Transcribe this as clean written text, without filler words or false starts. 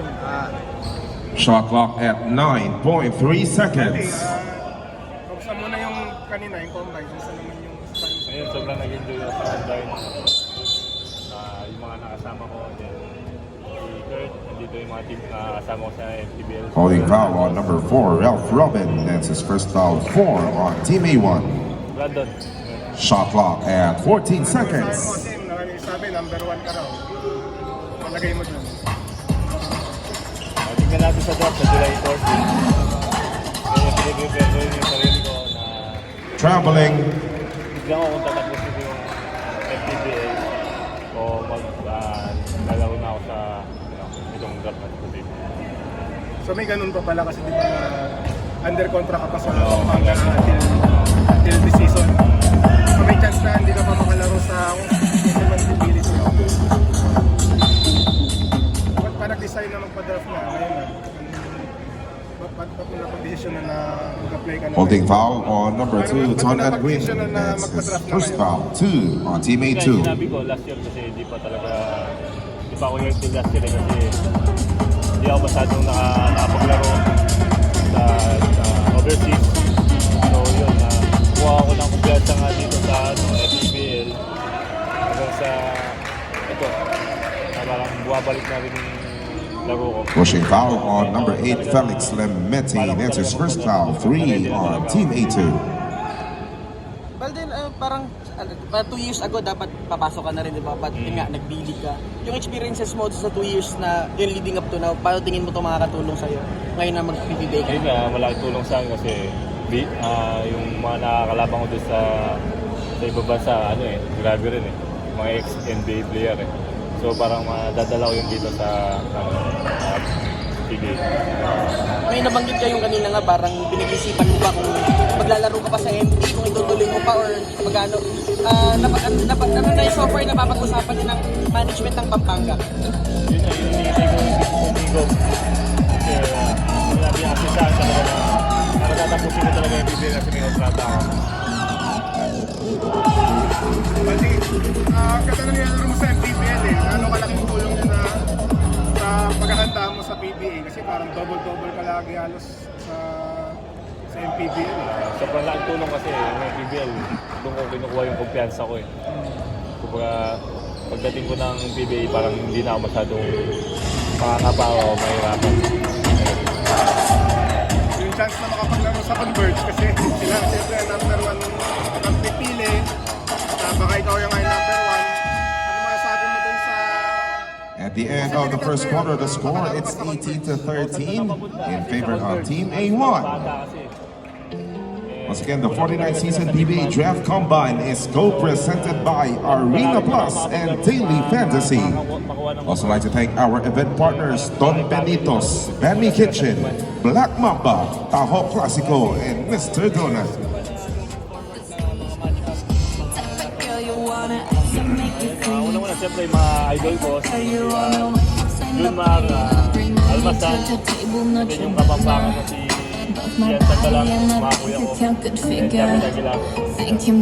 season. Shot clock at 9.3 seconds. Kamusta muna yung kanina, yung combine? Kamusta naman yung time? Ayun, sobrang nag-enjoy ako sa combine. Yung mga nakasama ko, then si Kurt, nandito yung mga team na kasama ko sa FTBL. Holding foul on number 4, Ralph Robin. That's his first foul, 4 on Team A1. Brandon. Shot clock at 14 seconds. Kasi sabi, number 1 ka raw. Palagay mo dyan. Tingnan natin sa draft sa July 14. Kaya pinag-prepare ko yung sarili ko na Traveling. bigyan ko kung tatapusin ko yung FTBA o maglalaro na ako sa itong draft na ito. So may ganun pa pala kasi di ba under contract ka pa sa until this season. So may chance na hindi ka pa makalaro sa responsibility mo. Ba't pa nag-decide na magpa-draft na? Ngayon na. Ba't pa napag-desisyon na mag-apply ka na? Holding foul on number 2, Ton Edwin. That's his first foul, 2 on Team Kaya A2. sinabi ko last year kasi hindi pa ako here till last year kasi hindi ako masyadong nakapaglaro sa overseas. So yun, kuha ako ng kumpiyansa nga dito sa FPBL hanggang sa ito, na parang buwabalik na rin yung laro ko. Pushing foul on number 8, Felix Lemeti. That's his first foul, 3 on Team A2. Balden, parang 2 years ago dapat papasok ka na rin, di ba? But yun nga, nag-BD ka. Yung experiences mo sa 2 years na yung leading up to now, paano tingin mo ito makakatulong sa'yo ngayon na mag-PBA ka? Ayun nga, malaking tulong sa akin kasi yung mga nakakalabang ko doon sa ibang bansa, grabe rin mga ex-NBA player So parang madadala ko yung dito sa PBA. May nabanggit kayong kanina nga, parang pinag-isipan mo ba kung maglalaro ka pa sa MT, kung itutuloy mo pa or magano. Ano na yung so far na mapag-usapan din ng management ng Pampanga? Yun na, yun hinihintay ko yung decision ko. Kasi wala din kasi sa akin talaga na matatapusin ko talaga yung PBA kasi may kontrata ako. Kasi, kasi nangyayari mo sa PBL ano kalaking tulong yun na sa paghahanda mo sa PBA kasi parang double-double ka lagi halos sa MPBL Sobrang laking tulong kasi yung PBL, doon ko kinukuha yung kumpiyansa ko Kumbaga, pagdating ko ng PBA, parang hindi na ako masyadong makakapawa o mahirapan. Yung chance na makapaglaro sa Converge kasi sila siyempre number 1 ang pipili baka ikaw yung ay number 1 ano masasabi mo dun sa At the end of the first quarter, the score, it's 18-13 in favor of Team A1. Bata kasi. Once again, the 49th season PBA Draft Combine is co-presented by Arena Plus and Daily Fantasy. Also like to thank our event partners, Don Benitos, Benny Kitchen, Black Mamba, Taho Classico, and Mr. Donut. Una-una, siyempre yung mga idol ko, si Junmar, Almasan, then yung kapampangan ko si Ian Santalang, mga kuya ko, and Jamin Aguilar. Thank you.